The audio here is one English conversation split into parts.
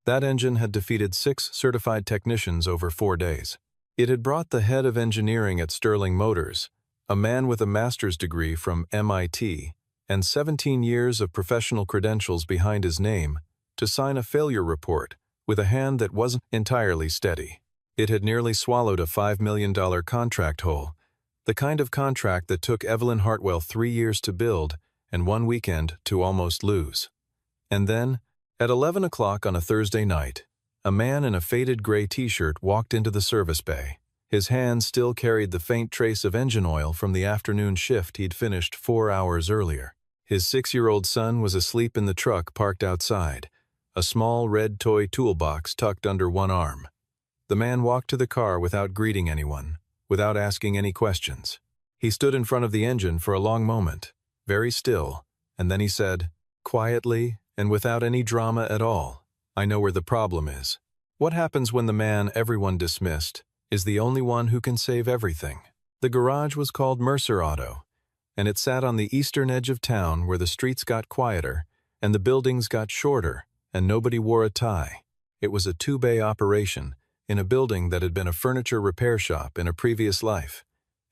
That engine had defeated 6 certified technicians over 4 days. It had brought the head of engineering at Sterling Motors, a man with a master's degree from MIT and 17 years of professional credentials behind his name, to sign a failure report with a hand that wasn't entirely steady. It had nearly swallowed a $5 million contract whole, the kind of contract that took Evelyn Hartwell 3 years to build and 1 weekend to almost lose. And then, at 11 o'clock on a Thursday night, a man in a faded gray t-shirt walked into the service bay. His hand still carried the faint trace of engine oil from the afternoon shift he'd finished 4 hours earlier. His 6-year-old son was asleep in the truck parked outside, a small red toy toolbox tucked under one arm. The man walked to the car without greeting anyone, without asking any questions. He stood in front of the engine for a long moment, very still, and then he said, quietly and without any drama at all, "I know where the problem is." What happens when the man everyone dismissed is the only one who can save everything? The garage was called Mercer Auto, and it sat on the eastern edge of town where the streets got quieter and the buildings got shorter and nobody wore a tie. It was a 2-bay operation in a building that had been a furniture repair shop in a previous life,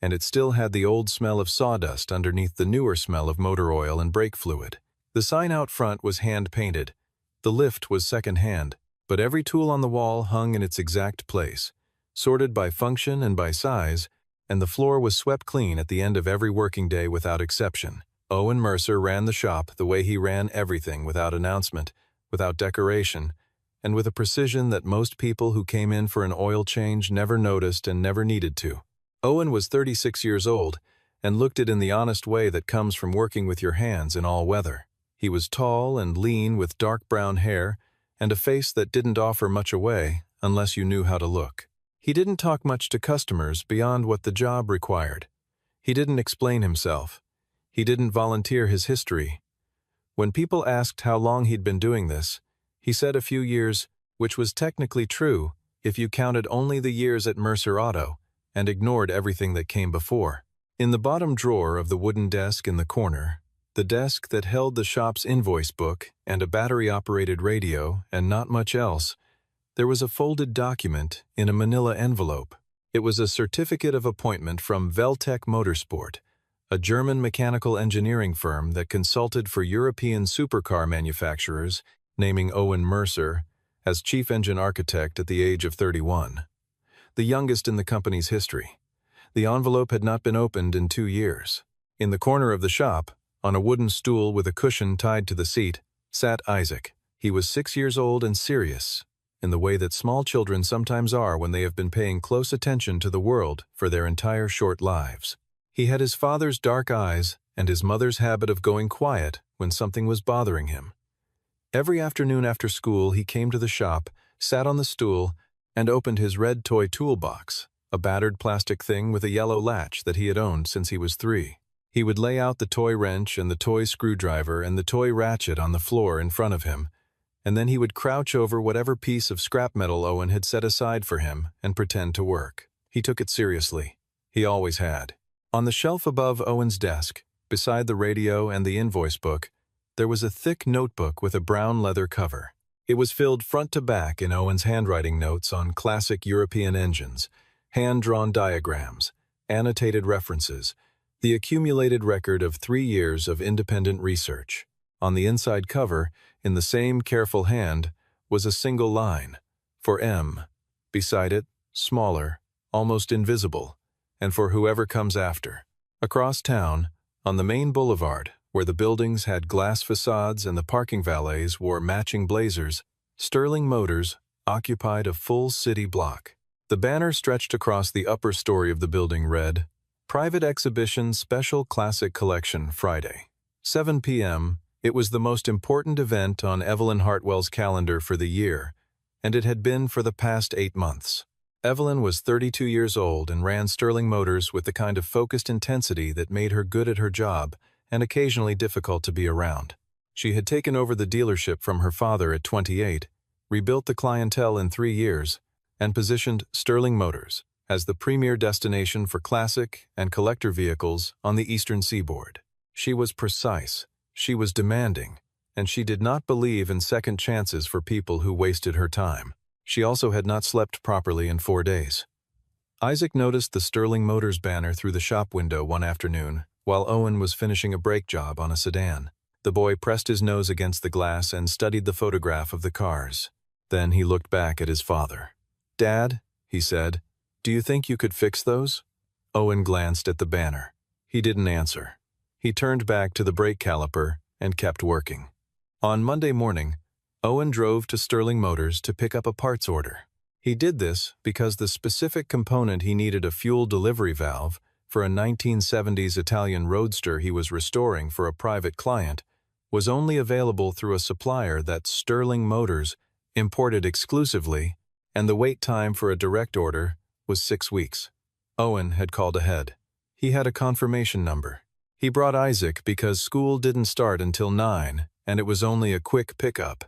and it still had the old smell of sawdust underneath the newer smell of motor oil and brake fluid. The sign out front was hand-painted. The lift was second-hand, but every tool on the wall hung in its exact place, sorted by function and by size, and the floor was swept clean at the end of every working day without exception. Owen Mercer ran the shop the way he ran everything, without announcement, without decoration, and with a precision that most people who came in for an oil change never noticed and never needed to. Owen was 36 years old and looked it in the honest way that comes from working with your hands in all weather. He was tall and lean with dark brown hair and a face that didn't offer much away unless you knew how to look. He didn't talk much to customers beyond what the job required. He didn't explain himself. He didn't volunteer his history. When people asked how long he'd been doing this, he said a few years, which was technically true if you counted only the years at Mercer Auto and ignored everything that came before. In the bottom drawer of the wooden desk in the corner, the desk that held the shop's invoice book and a battery-operated radio and not much else, there was a folded document in a manila envelope. It was a certificate of appointment from Veltec Motorsport, a German mechanical engineering firm that consulted for European supercar manufacturers, naming Owen Mercer as chief engine architect at the age of 31, the youngest in the company's history. The envelope had not been opened in 2 years. In the corner of the shop, on a wooden stool with a cushion tied to the seat, sat Isaac. He was 6 years old and serious, in the way that small children sometimes are when they have been paying close attention to the world for their entire short lives. He had his father's dark eyes and his mother's habit of going quiet when something was bothering him. Every afternoon after school he came to the shop, sat on the stool, and opened his red toy toolbox, a battered plastic thing with a yellow latch that he had owned since he was 3. He would lay out the toy wrench and the toy screwdriver and the toy ratchet on the floor in front of him, and then he would crouch over whatever piece of scrap metal Owen had set aside for him and pretend to work. He took it seriously. He always had. On the shelf above Owen's desk, beside the radio and the invoice book, there was a thick notebook with a brown leather cover. It was filled front to back in Owen's handwriting notes on classic European engines, hand-drawn diagrams, annotated references, the accumulated record of 3 years of independent research. On the inside cover, in the same careful hand, was a single line, for M. Beside it, smaller, almost invisible, and for whoever comes after. Across town, on the main boulevard, where the buildings had glass facades and the parking valets wore matching blazers, Sterling Motors occupied a full city block. The banner stretched across the upper story of the building read, "Private Exhibition Special Classic Collection Friday, 7 p.m. It was the most important event on Evelyn Hartwell's calendar for the year, and it had been for the past 8 months. Evelyn was 32 years old and ran Sterling Motors with the kind of focused intensity that made her good at her job and occasionally difficult to be around. She had taken over the dealership from her father at 28, rebuilt the clientele in 3 years, and positioned Sterling Motors as the premier destination for classic and collector vehicles on the Eastern Seaboard. She was precise, she was demanding, and she did not believe in second chances for people who wasted her time. She also had not slept properly in 4 days. Isaac noticed the Sterling Motors banner through the shop window one afternoon while Owen was finishing a brake job on a sedan. The boy pressed his nose against the glass and studied the photograph of the cars. Then he looked back at his father. "Dad," he said, "do you think you could fix those?" Owen glanced at the banner. He didn't answer. He turned back to the brake caliper and kept working. On Monday morning, Owen drove to Sterling Motors to pick up a parts order. He did this because the specific component he needed, a fuel delivery valve for a 1970s Italian roadster he was restoring for a private client, was only available through a supplier that Sterling Motors imported exclusively, and the wait time for a direct order was 6 weeks. Owen had called ahead. He had a confirmation number. He brought Isaac because school didn't start until 9, and it was only a quick pickup.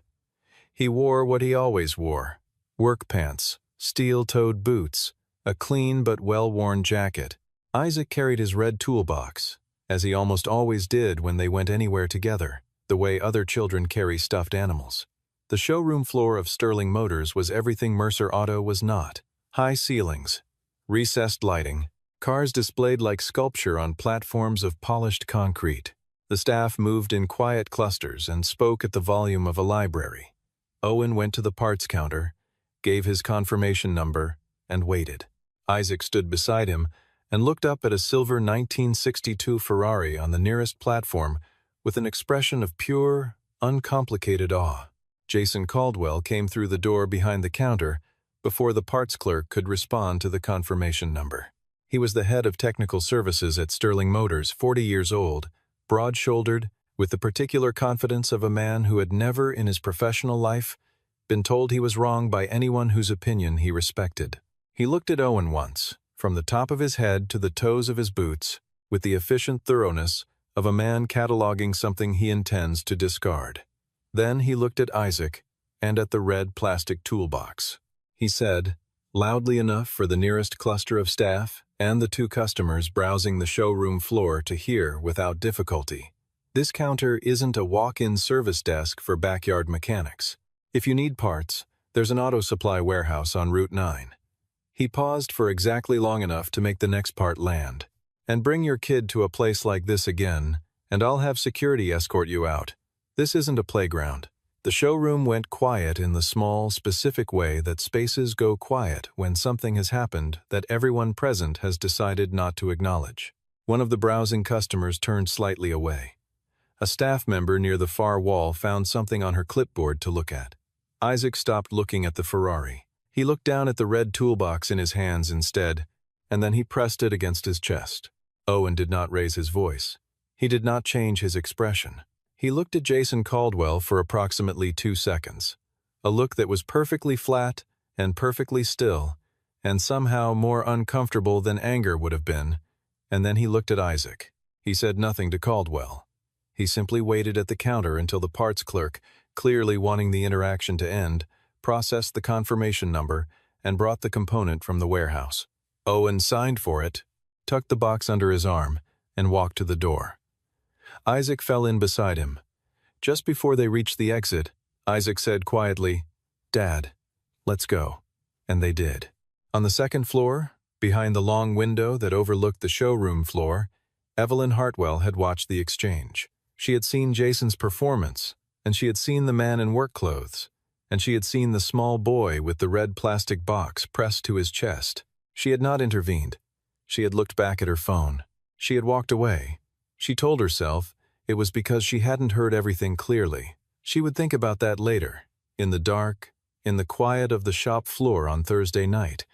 He wore what he always wore: work pants, steel-toed boots, a clean but well-worn jacket. Isaac carried his red toolbox, as he almost always did when they went anywhere together, the way other children carry stuffed animals. The showroom floor of Sterling Motors was everything Mercer Auto was not: high ceilings, recessed lighting, cars displayed like sculpture on platforms of polished concrete. The staff moved in quiet clusters and spoke at the volume of a library. Owen went to the parts counter, gave his confirmation number, and waited. Isaac stood beside him and looked up at a silver 1962 Ferrari on the nearest platform with an expression of pure, uncomplicated awe. Jason Caldwell came through the door behind the counter before the parts clerk could respond to the confirmation number. He was the head of technical services at Sterling Motors, 40 years old, broad-shouldered, with the particular confidence of a man who had never in his professional life been told he was wrong by anyone whose opinion he respected. He looked at Owen once, from the top of his head to the toes of his boots, with the efficient thoroughness of a man cataloging something he intends to discard. Then he looked at Isaac and at the red plastic toolbox. He said, loudly enough for the nearest cluster of staff and the 2 customers browsing the showroom floor to hear without difficulty, "This counter isn't a walk-in service desk for backyard mechanics. If you need parts, there's an auto supply warehouse on Route 9. He paused for exactly long enough to make the next part land. "And bring your kid to a place like this again, and I'll have security escort you out. This isn't a playground." The showroom went quiet in the small, specific way that spaces go quiet when something has happened that everyone present has decided not to acknowledge. One of the browsing customers turned slightly away. A staff member near the far wall found something on her clipboard to look at. Isaac stopped looking at the Ferrari. He looked down at the red toolbox in his hands instead, and then he pressed it against his chest. Owen did not raise his voice. He did not change his expression. He looked at Jason Caldwell for approximately 2 seconds, a look that was perfectly flat and perfectly still, and somehow more uncomfortable than anger would have been, and then he looked at Isaac. He said nothing to Caldwell. He simply waited at the counter until the parts clerk, clearly wanting the interaction to end, processed the confirmation number and brought the component from the warehouse. Owen signed for it, tucked the box under his arm, and walked to the door. Isaac fell in beside him. Just before they reached the exit, Isaac said quietly, "Dad, let's go." And they did. On the second floor, behind the long window that overlooked the showroom floor, Evelyn Hartwell had watched the exchange. She had seen Jason's performance, and she had seen the man in work clothes, and she had seen the small boy with the red plastic box pressed to his chest. She had not intervened. She had looked back at her phone. She had walked away. She told herself it was because she hadn't heard everything clearly. She would think about that later, in the dark, in the quiet of the shop floor on Thursday night,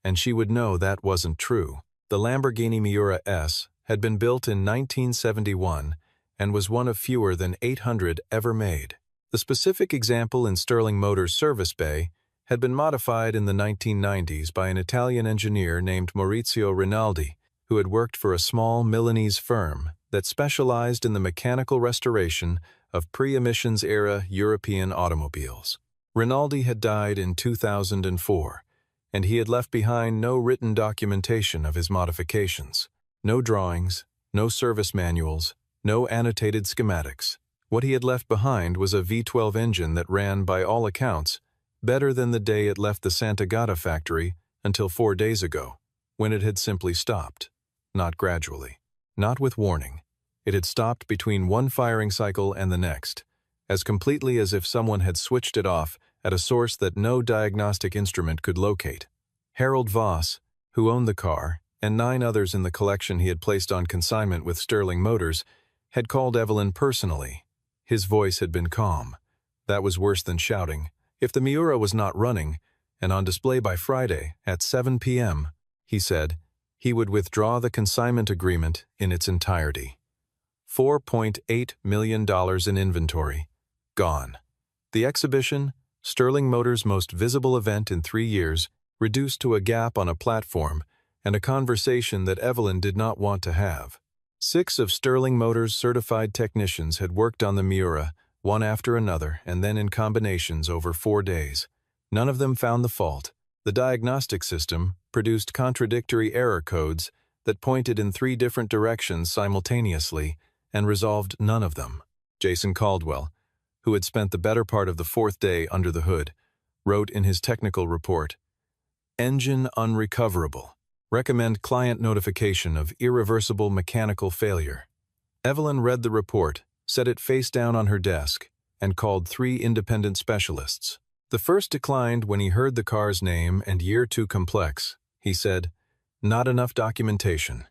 and she would know that wasn't true. The Lamborghini Miura S had been built in 1971 and was one of fewer than 800 ever made. The specific example in Sterling Motors' service bay had been modified in the 1990s by an Italian engineer named Maurizio Rinaldi, who had worked for a small Milanese firm that specialized in the mechanical restoration of pre-emissions-era European automobiles. Rinaldi had died in 2004, and he had left behind no written documentation of his modifications, no drawings, no service manuals, no annotated schematics. What he had left behind was a V12 engine that ran, by all accounts, better than the day it left the Santa Gata factory until 4 days ago, when it had simply stopped. Not gradually. Not with warning. It had stopped between one firing cycle and the next, as completely as if someone had switched it off at a source that no diagnostic instrument could locate. Harold Voss, who owned the car, and 9 others in the collection he had placed on consignment with Sterling Motors, had called Evelyn personally. His voice had been calm. That was worse than shouting. If the Miura was not running, and on display by Friday at 7 p.m., he said, he would withdraw the consignment agreement in its entirety. $4.8 million in inventory. Gone. The exhibition, Sterling Motors' most visible event in 3 years, reduced to a gap on a platform and a conversation that Evelyn did not want to have. 6 of Sterling Motors' certified technicians had worked on the Miura, one after another, and then in combinations over 4 days. None of them found the fault. The diagnostic system produced contradictory error codes that pointed in 3 different directions simultaneously and resolved none of them. Jason Caldwell, who had spent the better part of the 4th day under the hood, wrote in his technical report, "Engine unrecoverable. Recommend client notification of irreversible mechanical failure." Evelyn read the report, set it face down on her desk, and called 3 independent specialists. The first declined when he heard the car's name and year too complex. He said, "Not enough documentation."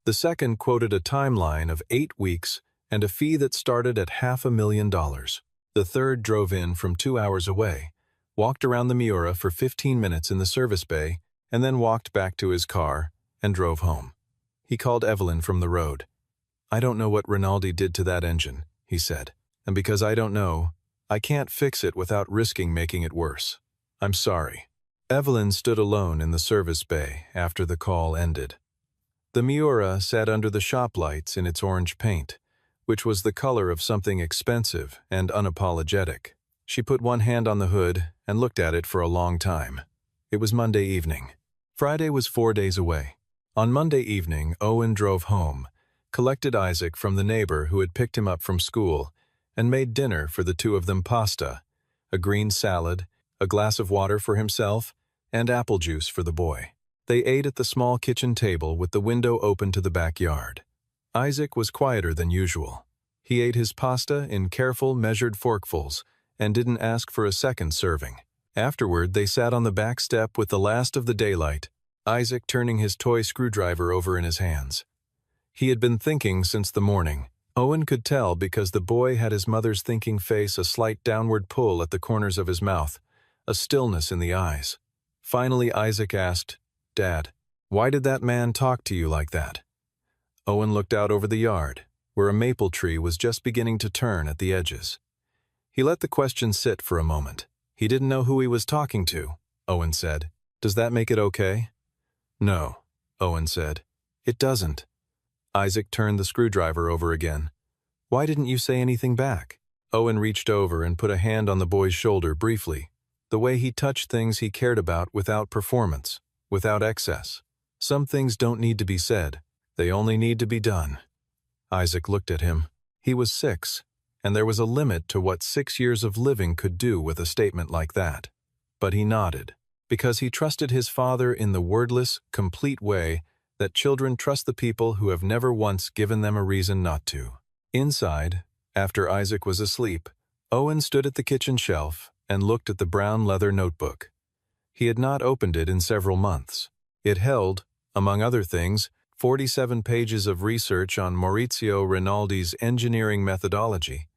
The second quoted a timeline of 8 weeks and a fee that started at $500,000. The third drove in from 2 hours away, walked around the Miura for 15 minutes in the service bay, and then walked back to his car and drove home. He called Evelyn from the road. "I don't know what Rinaldi did to that engine," he said, "and because I don't know, I can't fix it without risking making it worse. I'm sorry." Evelyn stood alone in the service bay after the call ended. The Miura sat under the shop lights in its orange paint, which was the color of something expensive and unapologetic. She put one hand on the hood and looked at it for a long time. It was Monday evening. Friday was 4 days away. On Monday evening, Owen drove home, collected Isaac from the neighbor who had picked him up from school, and made dinner for the 2 of them: pasta, a green salad, a glass of water for himself, and apple juice for the boy. They ate at the small kitchen table with the window open to the backyard. Isaac was quieter than usual. He ate his pasta in careful, measured forkfuls and didn't ask for a second serving. Afterward, they sat on the back step with the last of the daylight, Isaac turning his toy screwdriver over in his hands. He had been thinking since the morning. Owen could tell because the boy had his mother's thinking face, a slight downward pull at the corners of his mouth, a stillness in the eyes. Finally, Isaac asked, "Dad, why did that man talk to you like that?" Owen looked out over the yard, where a maple tree was just beginning to turn at the edges. He let the question sit for a moment. "He didn't know who he was talking to," Owen said. "Does that make it okay?" "No," Owen said. "It doesn't." Isaac turned the screwdriver over again. "Why didn't you say anything back?" Owen reached over and put a hand on the boy's shoulder briefly, the way he touched things he cared about without performance, without excess. Some things don't need to be said. They only need to be done. Isaac looked at him. He was 6, and there was a limit to what 6 years of living could do with a statement like that. But he nodded, because he trusted his father in the wordless, complete way that children trust the people who have never once given them a reason not to. Inside, after Isaac was asleep, Owen stood at the kitchen shelf and looked at the brown leather notebook. He had not opened it in several months. It held, among other things, 47 pages of research on Maurizio Rinaldi's engineering methodology,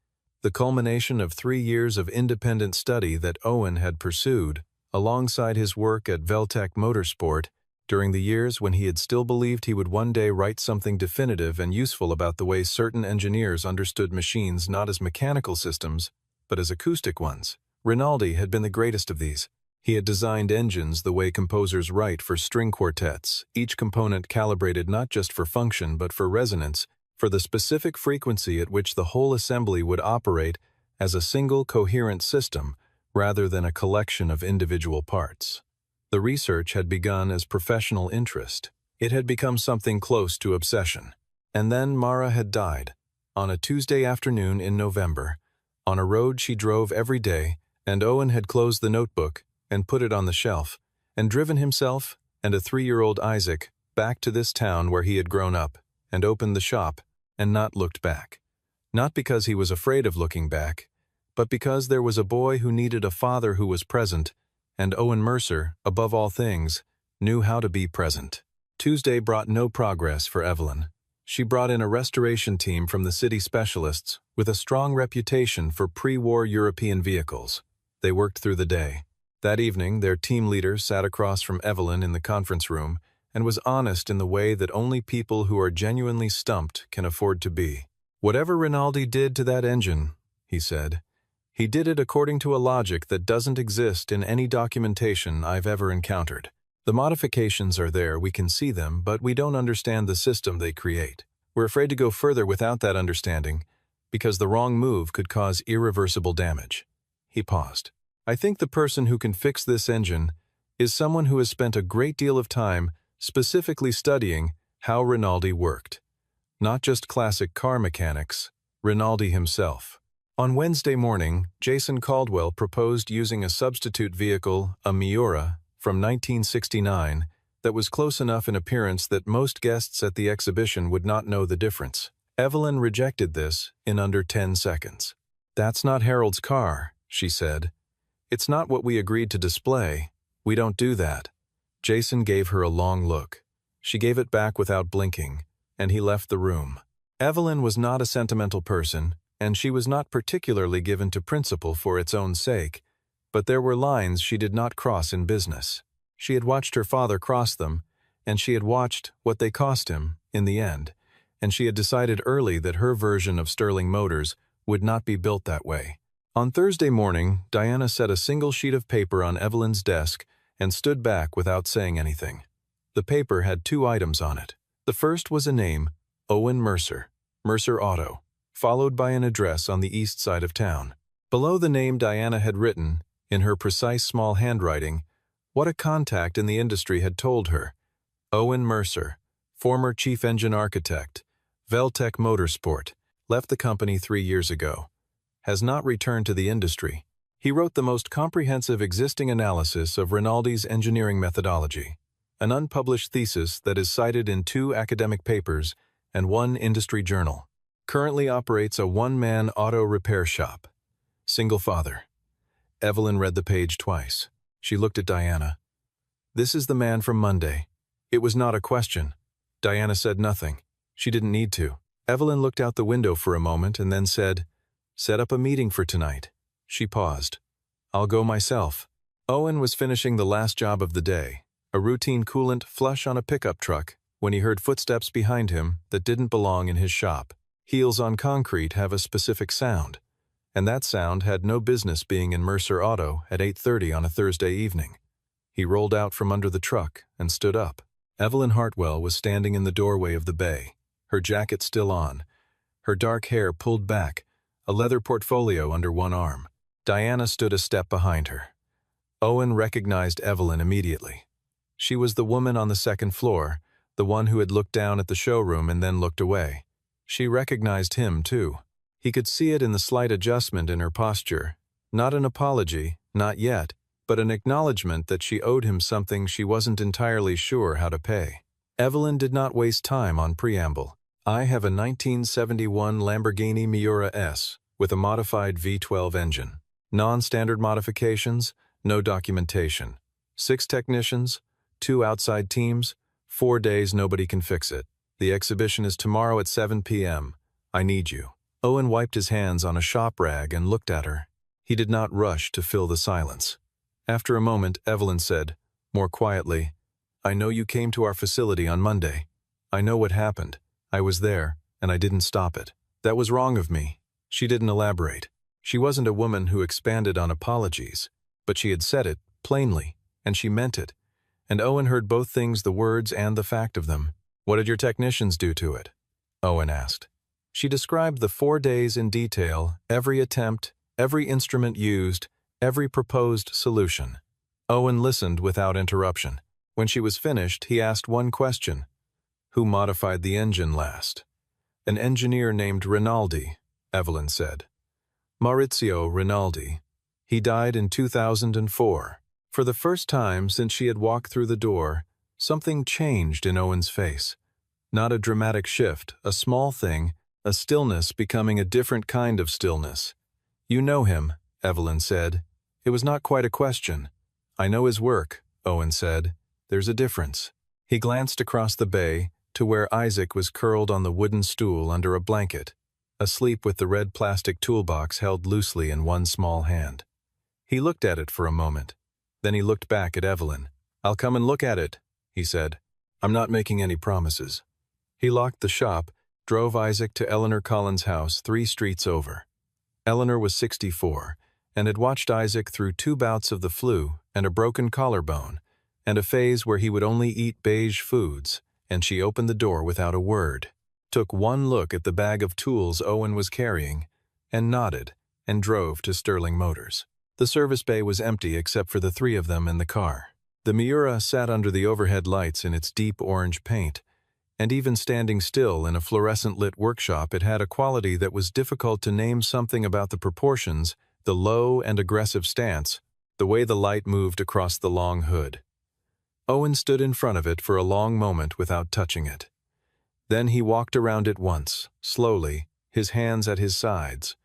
the culmination of 3 years of independent study that Owen had pursued, alongside his work at Veltec Motorsport, during the years when he had still believed he would one day write something definitive and useful about the way certain engineers understood machines not as mechanical systems, but as acoustic ones. Rinaldi had been the greatest of these. He had designed engines the way composers write for string quartets, each component calibrated not just for function but for resonance, for the specific frequency at which the whole assembly would operate as a single coherent system rather than a collection of individual parts. The research had begun as professional interest. It had become something close to obsession. And then Mara had died. on a Tuesday afternoon in November, on a road she drove every day, and Owen had closed the notebook and put it on the shelf, and driven himself and a 3-year-old Isaac back to this town where he had grown up, and opened the shop, and not looked back. Not because he was afraid of looking back, but because there was a boy who needed a father who was present, and Owen Mercer, above all things, knew how to be present. Tuesday brought no progress for Evelyn. She brought in a restoration team from the city specialists with a strong reputation for pre-war European vehicles. They worked through the day. That evening, their team leader sat across from Evelyn in the conference room and was honest in the way that only people who are genuinely stumped can afford to be. "Whatever Rinaldi did to that engine," he said, "he did it according to a logic that doesn't exist in any documentation I've ever encountered. The modifications are there, we can see them, but we don't understand the system they create. We're afraid to go further without that understanding, because the wrong move could cause irreversible damage." He paused. "I think the person who can fix this engine is someone who has spent a great deal of time specifically studying how Rinaldi worked. Not just classic car mechanics, Rinaldi himself." On Wednesday morning, Jason Caldwell proposed using a substitute vehicle, a Miura, from 1969, that was close enough in appearance that most guests at the exhibition would not know the difference. Evelyn rejected this in under 10 seconds. "That's not Harold's car," she said. "It's not what we agreed to display. We don't do that." Jason gave her a long look. She gave it back without blinking, and he left the room. Evelyn was not a sentimental person, and she was not particularly given to principle for its own sake, but there were lines she did not cross in business. She had watched her father cross them, and she had watched what they cost him in the end, and she had decided early that her version of Sterling Motors would not be built that way. On Thursday morning, Diana set a single sheet of paper on Evelyn's desk and stood back without saying anything. The paper had 2 items on it. The first was a name, Owen Mercer, Mercer Auto, followed by an address on the east side of town. Below the name Diana had written, in her precise small handwriting, what a contact in the industry had told her. Owen Mercer, former chief engine architect, Veltec Motorsport, left the company 3 years ago. Has not returned to the industry. He wrote the most comprehensive existing analysis of Rinaldi's engineering methodology, an unpublished thesis that is cited in 2 academic papers and 1 industry journal. Currently operates a 1-man auto repair shop. Single father. Evelyn read the page twice. She looked at Diana. "This is the man from Monday." It was not a question. Diana said nothing. She didn't need to. Evelyn looked out the window for a moment and then said, "Set up a meeting for tonight." She paused. "I'll go myself." Owen was finishing the last job of the day, a routine coolant flush on a pickup truck, when he heard footsteps behind him that didn't belong in his shop. Heels on concrete have a specific sound, and that sound had no business being in Mercer Auto at 8:30 on a Thursday evening. He rolled out from under the truck and stood up. Evelyn Hartwell was standing in the doorway of the bay, her jacket still on, her dark hair pulled back, a leather portfolio under one arm. Diana stood a step behind her. Owen recognized Evelyn immediately. She was the woman on the second floor, the one who had looked down at the showroom and then looked away. She recognized him, too. He could see it in the slight adjustment in her posture. Not an apology, not yet, but an acknowledgement that she owed him something she wasn't entirely sure how to pay. Evelyn did not waste time on preamble. "I have a 1971 Lamborghini Miura S with a modified V12 engine. Non-standard modifications, no documentation. 6 technicians, 2 outside teams, 4 days nobody can fix it. The exhibition is tomorrow at 7 p.m. I need you." Owen wiped his hands on a shop rag and looked at her. He did not rush to fill the silence. After a moment, Evelyn said, more quietly, "I know you came to our facility on Monday. I know what happened. I was there, and I didn't stop it. That was wrong of me." She didn't elaborate. She wasn't a woman who expanded on apologies, but she had said it, plainly, and she meant it. And Owen heard both things, the words and the fact of them. "What did your technicians do to it?" Owen asked. She described the 4 days in detail, every attempt, every instrument used, every proposed solution. Owen listened without interruption. When she was finished, he asked one question. "Who modified the engine last?" An engineer named Rinaldi, Evelyn said. Maurizio Rinaldi. He died in 2004. For the first time since she had walked through the door, something changed in Owen's face. Not a dramatic shift, a small thing, a stillness becoming a different kind of stillness. You know him, Evelyn said. It was not quite a question. I know his work, Owen said. There's a difference. He glanced across the bay to where Isaac was curled on the wooden stool under a blanket, asleep with the red plastic toolbox held loosely in one small hand. He looked at it for a moment. Then he looked back at Evelyn. I'll come and look at it, he said. I'm not making any promises. He locked the shop, drove Isaac to Eleanor Collins' house 3 streets over. Eleanor was 64 and had watched Isaac through 2 bouts of the flu and a broken collarbone, and a phase where he would only eat beige foods, and she opened the door without a word, took one look at the bag of tools Owen was carrying, and nodded, and drove to Sterling Motors. The service bay was empty except for the 3 of them in the car. The Miura sat under the overhead lights in its deep orange paint, and even standing still in a fluorescent-lit workshop, it had a quality that was difficult to name. Something about the proportions, the low and aggressive stance, the way the light moved across the long hood. Owen stood in front of it for a long moment without touching it. Then he walked around it once, slowly, his hands at his sides.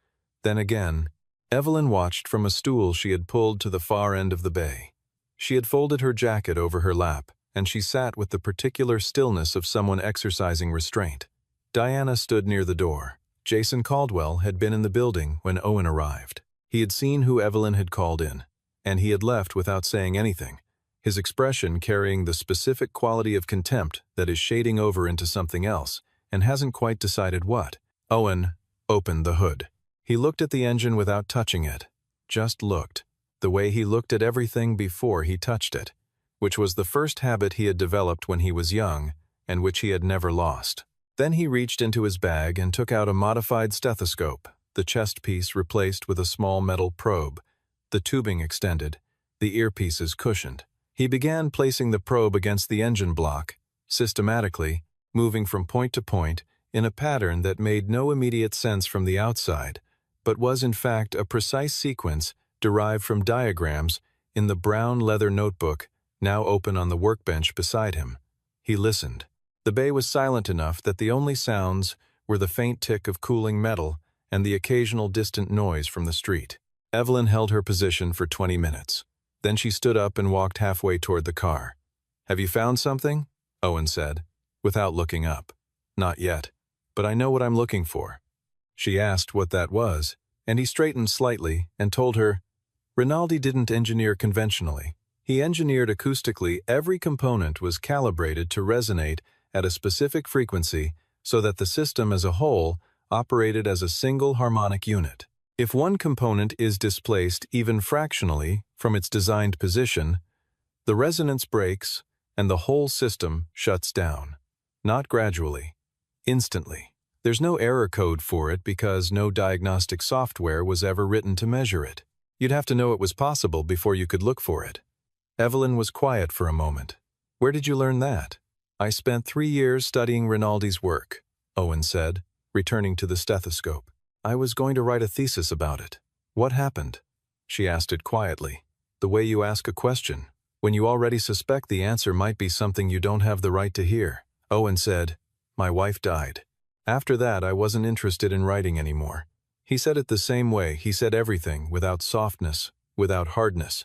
Then again, Evelyn watched from a stool she had pulled to the far end of the bay. She had folded her jacket over her lap, and she sat with the particular stillness of someone exercising restraint. Diana stood near the door. Jason Caldwell had been in the building when Owen arrived. He had seen who Evelyn had called in, and he had left without saying anything, his expression carrying the specific quality of contempt that is shading over into something else and hasn't quite decided what. Owen opened the hood. He looked at the engine without touching it, just looked, the way he looked at everything before he touched it, which was the first habit he had developed when he was young and which he had never lost. Then he reached into his bag and took out a modified stethoscope, the chest piece replaced with a small metal probe, the tubing extended, the earpieces cushioned. He began placing the probe against the engine block, systematically, moving from point to point in a pattern that made no immediate sense from the outside, but was in fact a precise sequence derived from diagrams in the brown leather notebook now open on the workbench beside him. He listened. The bay was silent enough that the only sounds were the faint tick of cooling metal and the occasional distant noise from the street. Evelyn held her position for 20 minutes. Then she stood up and walked halfway toward the car. Have you found something? Owen said, without looking up. Not yet, but I know what I'm looking for. She asked what that was, and he straightened slightly and told her, Rinaldi didn't engineer conventionally. He engineered acoustically. Every component was calibrated to resonate at a specific frequency so that the system as a whole operated as a single harmonic unit. If one component is displaced even fractionally from its designed position, the resonance breaks and the whole system shuts down. Not gradually, instantly. There's no error code for it because no diagnostic software was ever written to measure it. You'd have to know it was possible before you could look for it. Evelyn was quiet for a moment. Where did you learn that? I spent 3 years studying Rinaldi's work, Owen said, returning to the stethoscope. I was going to write a thesis about it. What happened? She asked it quietly, the way you ask a question, when you already suspect the answer might be something you don't have the right to hear. Owen said, my wife died. After that, I wasn't interested in writing anymore. He said it the same way. He said everything, without softness, without hardness,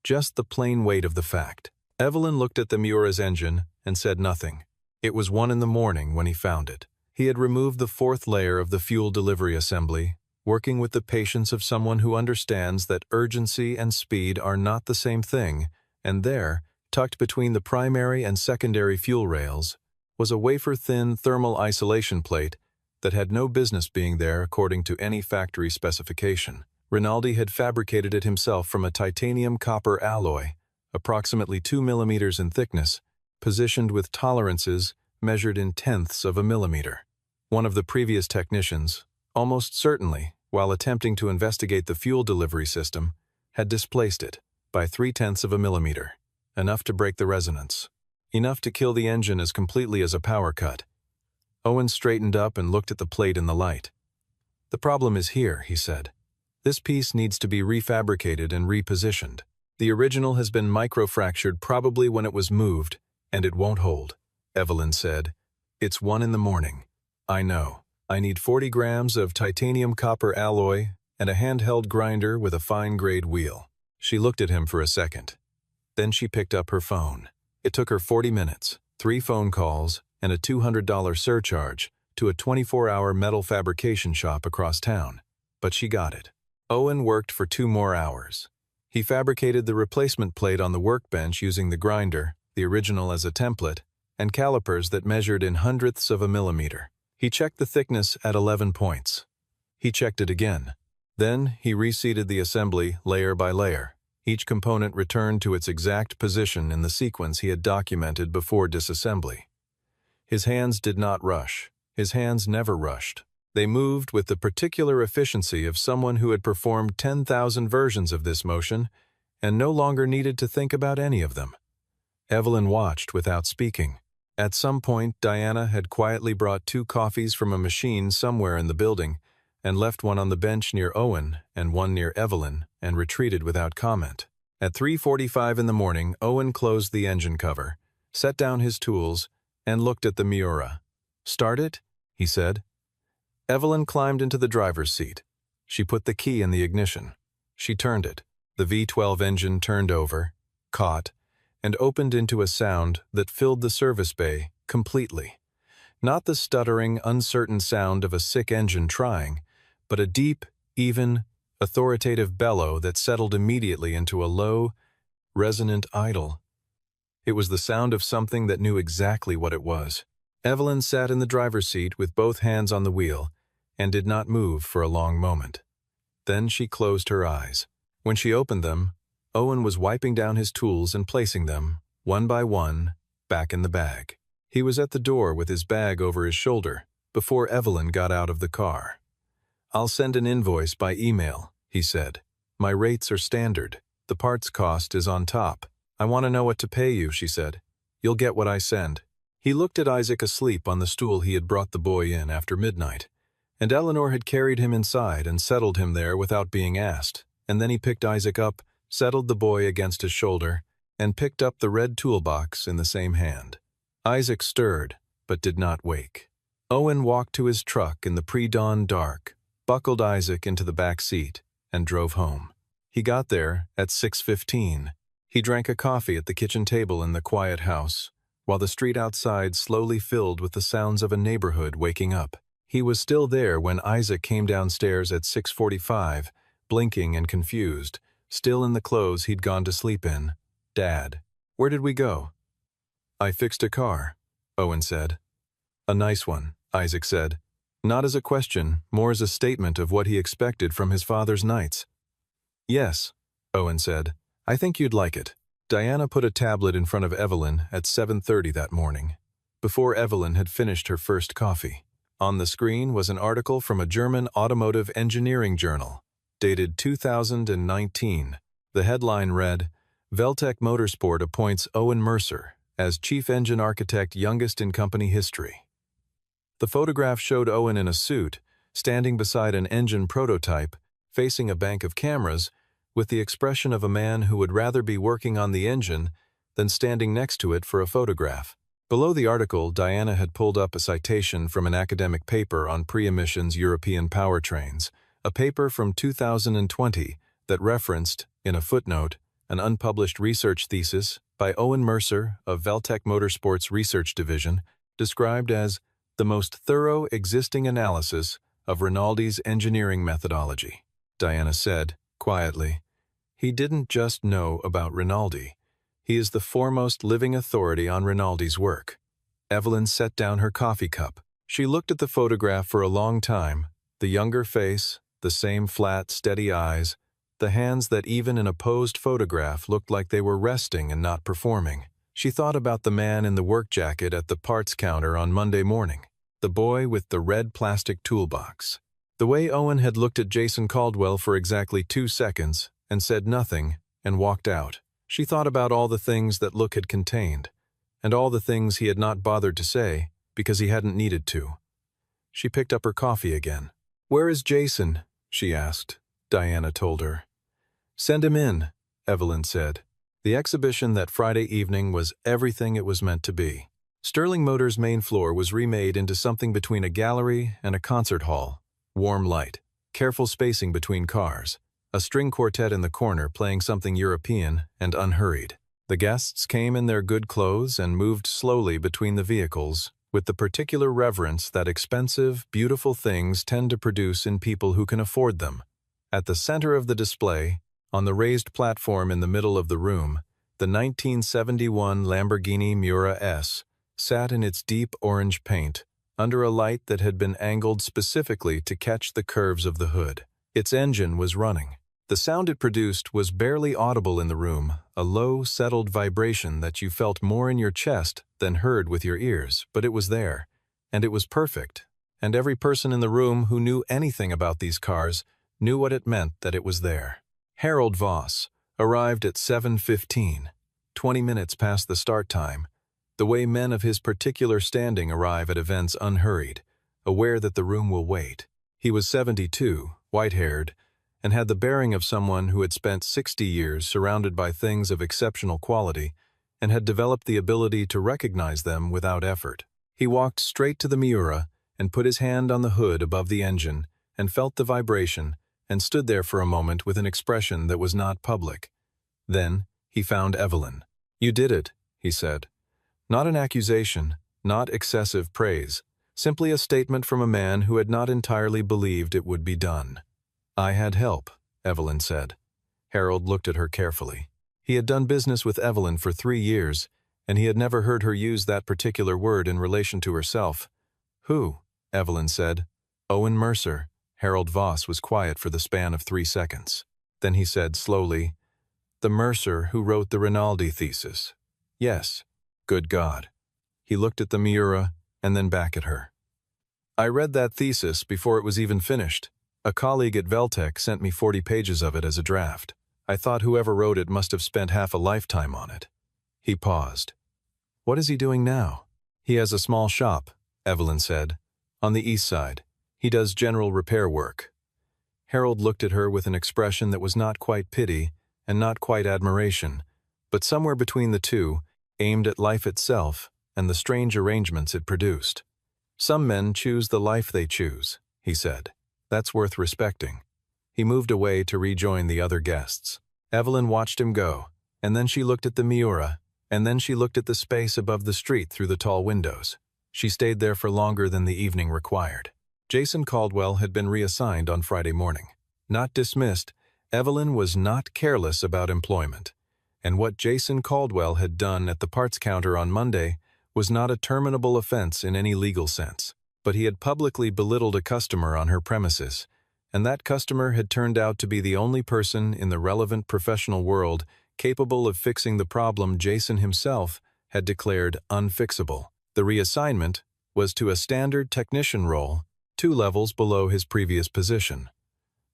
just the plain weight of the fact. Evelyn looked at the Miura's engine and said nothing. It was 1 a.m. when he found it. He had removed the 4th layer of the fuel delivery assembly, working with the patience of someone who understands that urgency and speed are not the same thing, and there, tucked between the primary and secondary fuel rails, was a wafer-thin thermal isolation plate that had no business being there according to any factory specification. Rinaldi had fabricated it himself from a titanium-copper alloy, approximately 2 millimeters in thickness, positioned with tolerances measured in tenths of a millimeter. One of the previous technicians, almost certainly, while attempting to investigate the fuel delivery system, had displaced it by 0.3 of a millimeter, enough to break the resonance, enough to kill the engine as completely as a power cut. Owen straightened up and looked at the plate in the light. "The problem is here," he said. "This piece needs to be refabricated and repositioned. The original has been microfractured probably when it was moved, and it won't hold." Evelyn said, "It's 1 in the morning. I know. I need 40 grams of titanium copper alloy and a handheld grinder with a fine-grade wheel." She looked at him for a second. Then she picked up her phone. It took her 40 minutes, 3 phone calls, and a $200 surcharge to a 24-hour metal fabrication shop across town. But she got it. Owen worked for 2 more hours. He fabricated the replacement plate on the workbench using the grinder, the original as a template, and calipers that measured in hundredths of a millimeter. He checked the thickness at 11 points. He checked it again. Then he reseated the assembly layer by layer. Each component returned to its exact position in the sequence he had documented before disassembly. His hands did not rush. His hands never rushed. They moved with the particular efficiency of someone who had performed 10,000 versions of this motion and no longer needed to think about any of them. Evelyn watched without speaking. At some point, Diana had quietly brought 2 coffees from a machine somewhere in the building and left one on the bench near Owen and one near Evelyn and retreated without comment. At 3:45 in the morning, Owen closed the engine cover, set down his tools, and looked at the Miura. "Start it?" he said. Evelyn climbed into the driver's seat. She put the key in the ignition. She turned it. The V12 engine turned over, caught, and opened into a sound that filled the service bay completely. Not the stuttering, uncertain sound of a sick engine trying, but a deep, even, authoritative bellow that settled immediately into a low, resonant idle. It was the sound of something that knew exactly what it was. Evelyn sat in the driver's seat with both hands on the wheel and did not move for a long moment. Then she closed her eyes. When she opened them, Owen was wiping down his tools and placing them, one by one, back in the bag. He was at the door with his bag over his shoulder before Evelyn got out of the car. "I'll send an invoice by email," he said. "My rates are standard. The parts cost is on top." "I want to know what to pay you," she said. "You'll get what I send." He looked at Isaac asleep on the stool he had brought the boy in after midnight, and Eleanor had carried him inside and settled him there without being asked, and then he picked Isaac up, settled the boy against his shoulder, and picked up the red toolbox in the same hand. Isaac stirred, but did not wake. Owen walked to his truck in the pre-dawn dark, buckled Isaac into the back seat, and drove home. He got there at 6:15. He drank a coffee at the kitchen table in the quiet house, while the street outside slowly filled with the sounds of a neighborhood waking up. He was still there when Isaac came downstairs at 6:45, blinking and confused, still in the clothes he'd gone to sleep in. "Dad, where did we go?" "I fixed a car," Owen said. "A nice one," Isaac said. Not as a question, more as a statement of what he expected from his father's nights. "Yes," Owen said. "I think you'd like it." Diana put a tablet in front of Evelyn at 7:30 that morning, before Evelyn had finished her first coffee. On the screen was an article from a German automotive engineering journal, dated 2019. The headline read, "Veltec Motorsport appoints Owen Mercer as chief engine architect youngest in company history." The photograph showed Owen in a suit, standing beside an engine prototype, facing a bank of cameras, with the expression of a man who would rather be working on the engine than standing next to it for a photograph. Below the article, Diana had pulled up a citation from an academic paper on pre-emissions European powertrains, a paper from 2020 that referenced, in a footnote, an unpublished research thesis by Owen Mercer of Veltec Motorsport's research division, described as the most thorough existing analysis of Rinaldi's engineering methodology. Diana said, quietly, "He didn't just know about Rinaldi. He is the foremost living authority on Rinaldi's work." Evelyn set down her coffee cup. She looked at the photograph for a long time, the younger face, the same flat, steady eyes, the hands that even in a posed photograph looked like they were resting and not performing. She thought about the man in the work jacket at the parts counter on Monday morning, the boy with the red plastic toolbox. The way Owen had looked at Jason Caldwell for exactly 2 seconds and said nothing and walked out. She thought about all the things that look had contained, and all the things he had not bothered to say, because he hadn't needed to. She picked up her coffee again. "Where is Jason?" she asked. Diana told her. "Send him in," Evelyn said. The exhibition that Friday evening was everything it was meant to be. Sterling Motors' main floor was remade into something between a gallery and a concert hall. Warm light, careful spacing between cars, a string quartet in the corner playing something European and unhurried. The guests came in their good clothes and moved slowly between the vehicles, with the particular reverence that expensive, beautiful things tend to produce in people who can afford them. At the center of the display, on the raised platform in the middle of the room, the 1971 Lamborghini Miura S sat in its deep orange paint, under a light that had been angled specifically to catch the curves of the hood. Its engine was running. The sound it produced was barely audible in the room, a low, settled vibration that you felt more in your chest than heard with your ears, but it was there, and it was perfect, and every person in the room who knew anything about these cars knew what it meant that it was there. Harold Voss arrived at 7:15, 20 minutes past the start time, the way men of his particular standing arrive at events unhurried, aware that the room will wait. He was 72, white-haired, and had the bearing of someone who had spent 60 years surrounded by things of exceptional quality and had developed the ability to recognize them without effort. He walked straight to the Miura and put his hand on the hood above the engine and felt the vibration and stood there for a moment with an expression that was not public. Then he found Evelyn. "You did it," he said. Not an accusation, not excessive praise, simply a statement from a man who had not entirely believed it would be done. "I had help," Evelyn said. Harold looked at her carefully. He had done business with Evelyn for 3 years, and he had never heard her use that particular word in relation to herself. "Who?" Evelyn said. "Owen Mercer." Harold Voss was quiet for the span of 3 seconds. Then he said slowly, "The Mercer who wrote the Rinaldi thesis." "Yes." "Good God." He looked at the Miura and then back at her. "I read that thesis before it was even finished. A colleague at Veltec sent me 40 pages of it as a draft. I thought whoever wrote it must have spent half a lifetime on it." He paused. "What is he doing now?" "He has a small shop," Evelyn said, "on the east side. He does general repair work." Harold looked at her with an expression that was not quite pity and not quite admiration, but somewhere between the two, aimed at life itself and the strange arrangements it produced. "Some men choose the life they choose," he said. "That's worth respecting." He moved away to rejoin the other guests. Evelyn watched him go, and then she looked at the Miura, and then she looked at the space above the street through the tall windows. She stayed there for longer than the evening required. Jason Caldwell had been reassigned on Friday morning. Not dismissed, Evelyn was not careless about employment. And what Jason Caldwell had done at the parts counter on Monday was not a terminable offense in any legal sense. But he had publicly belittled a customer on her premises, and that customer had turned out to be the only person in the relevant professional world capable of fixing the problem Jason himself had declared unfixable. The reassignment was to a standard technician role, 2 levels below his previous position.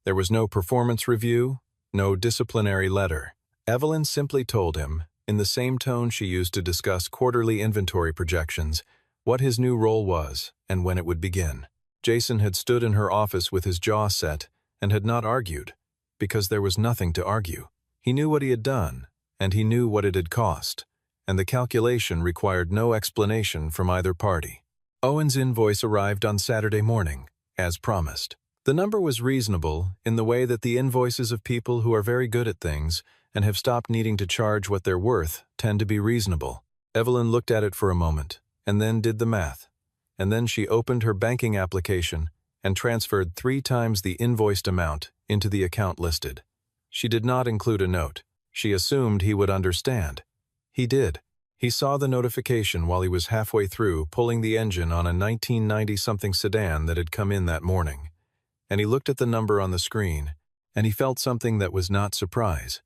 There was no performance review, no disciplinary letter. Evelyn simply told him, in the same tone she used to discuss quarterly inventory projections, what his new role was and when it would begin. Jason had stood in her office with his jaw set and had not argued, because there was nothing to argue. He knew what he had done, and he knew what it had cost, and the calculation required no explanation from either party. Owen's invoice arrived on Saturday morning, as promised. The number was reasonable in the way that the invoices of people who are very good at things and have stopped needing to charge what they're worth tend to be reasonable. Evelyn looked at it for a moment, and then did the math. And then she opened her banking application and transferred 3 times the invoiced amount into the account listed. She did not include a note. She assumed he would understand. He did. He saw the notification while he was halfway through pulling the engine on a 1990-something sedan that had come in that morning. And he looked at the number on the screen, and he felt something that was not surprise.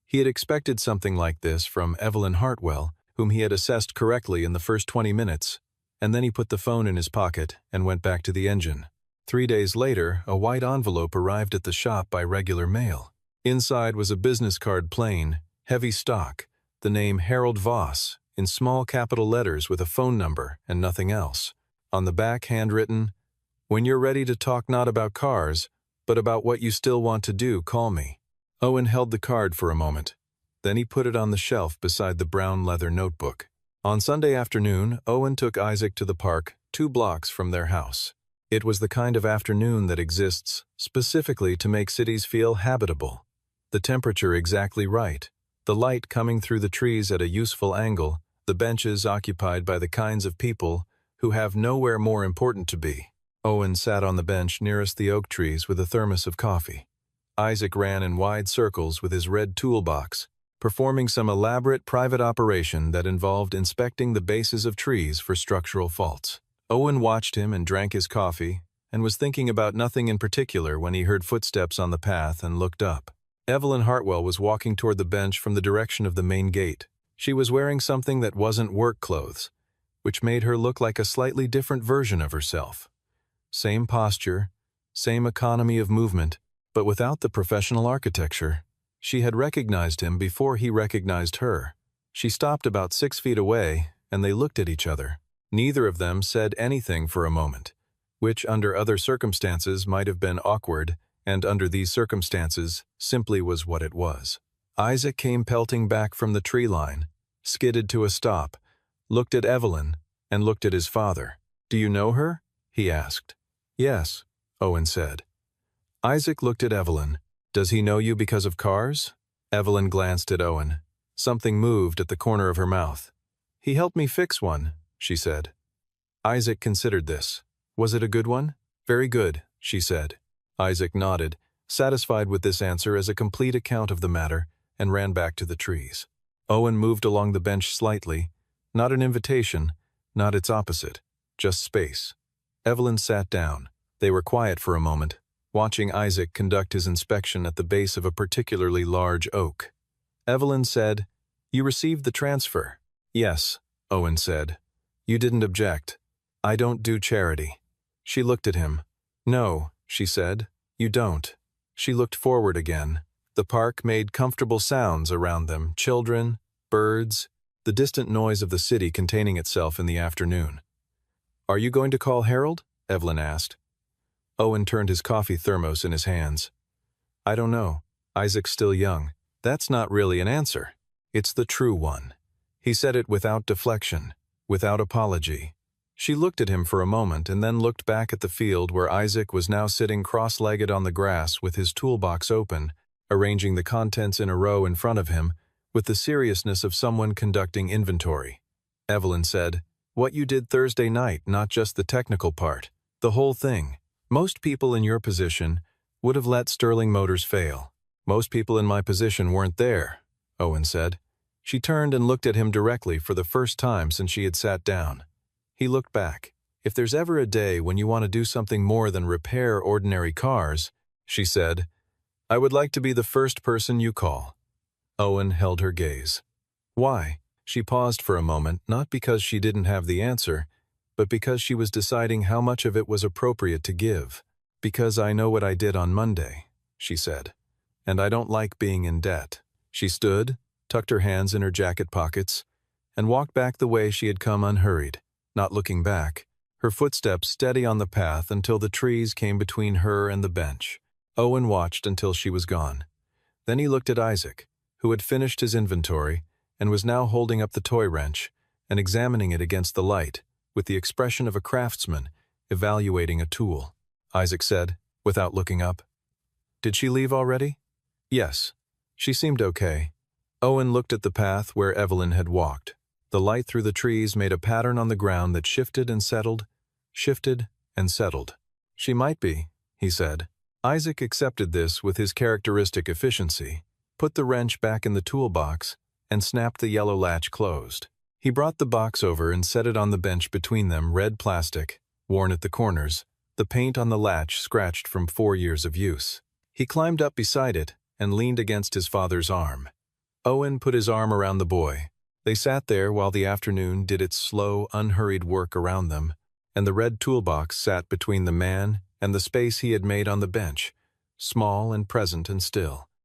He had expected something like this from Evelyn Hartwell, whom he had assessed correctly in the first 20 minutes, and then he put the phone in his pocket and went back to the engine. 3 days later, a white envelope arrived at the shop by regular mail. Inside was a business card plain, heavy stock, the name Harold Voss in small capital letters with a phone number and nothing else. On the back, handwritten, "When you're ready to talk not about cars, but about what you still want to do, call me." Owen held the card for a moment. Then he put it on the shelf beside the brown leather notebook. On Sunday afternoon, Owen took Isaac to the park 2 blocks from their house. It was the kind of afternoon that exists specifically to make cities feel habitable. The temperature exactly right, the light coming through the trees at a useful angle, the benches occupied by the kinds of people who have nowhere more important to be. Owen sat on the bench nearest the oak trees with a thermos of coffee. Isaac ran in wide circles with his red toolbox, performing some elaborate private operation that involved inspecting the bases of trees for structural faults. Owen watched him and drank his coffee, and was thinking about nothing in particular when he heard footsteps on the path and looked up. Evelyn Hartwell was walking toward the bench from the direction of the main gate. She was wearing something that wasn't work clothes, which made her look like a slightly different version of herself. Same posture, same economy of movement, but without the professional architecture. She had recognized him before he recognized her. She stopped about 6 feet away, and they looked at each other. Neither of them said anything for a moment, which under other circumstances might have been awkward, and under these circumstances simply was what it was. Isaac came pelting back from the tree line, skidded to a stop, looked at Evelyn, and looked at his father. "Do you know her?" he asked. "Yes," Owen said. Isaac looked at Evelyn. "Does he know you because of cars?" Evelyn glanced at Owen. Something moved at the corner of her mouth. "He helped me fix one," she said. Isaac considered this. "Was it a good one?" "Very good," she said. Isaac nodded, satisfied with this answer as a complete account of the matter, and ran back to the trees. Owen moved along the bench slightly, not an invitation, not its opposite, just space. Evelyn sat down. They were quiet for a moment, watching Isaac conduct his inspection at the base of a particularly large oak. Evelyn said, "You received the transfer." "Yes," Owen said. "You didn't object. I don't do charity." She looked at him. "No," she said, "you don't." She looked forward again. The park made comfortable sounds around them, children, birds, the distant noise of the city containing itself in the afternoon. "Are you going to call Harold?" Evelyn asked. Owen turned his coffee thermos in his hands. "I don't know. Isaac's still young." "That's not really an answer. It's the true one." He said it without deflection, without apology. She looked at him for a moment and then looked back at the field where Isaac was now sitting cross-legged on the grass with his toolbox open, arranging the contents in a row in front of him, with the seriousness of someone conducting inventory. Evelyn said, "What you did Thursday night, not just the technical part, the whole thing. Most people in your position would have let Sterling Motors fail. Most people in my position weren't there," Owen said. She turned and looked at him directly for the first time since she had sat down. He looked back. "If there's ever a day when you want to do something more than repair ordinary cars," she said, "I would like to be the first person you call." Owen held her gaze. "Why?" She paused for a moment, not because she didn't have the answer, but because she was deciding how much of it was appropriate to give. "Because I know what I did on Monday," she said, "and I don't like being in debt." She stood, tucked her hands in her jacket pockets, and walked back the way she had come unhurried, not looking back, her footsteps steady on the path until the trees came between her and the bench. Owen watched until she was gone. Then he looked at Isaac, who had finished his inventory and was now holding up the toy wrench and examining it against the light, with the expression of a craftsman evaluating a tool. Isaac said, without looking up, "Did she leave already?" "Yes. She seemed okay." Owen looked at the path where Evelyn had walked. The light through the trees made a pattern on the ground that shifted and settled, shifted and settled. "She might be," he said. Isaac accepted this with his characteristic efficiency, put the wrench back in the toolbox, and snapped the yellow latch closed. He brought the box over and set it on the bench between them, red plastic, worn at the corners, the paint on the latch scratched from 4 years of use. He climbed up beside it and leaned against his father's arm. Owen put his arm around the boy. They sat there while the afternoon did its slow, unhurried work around them, and the red toolbox sat between the man and the space he had made on the bench, small and present and still.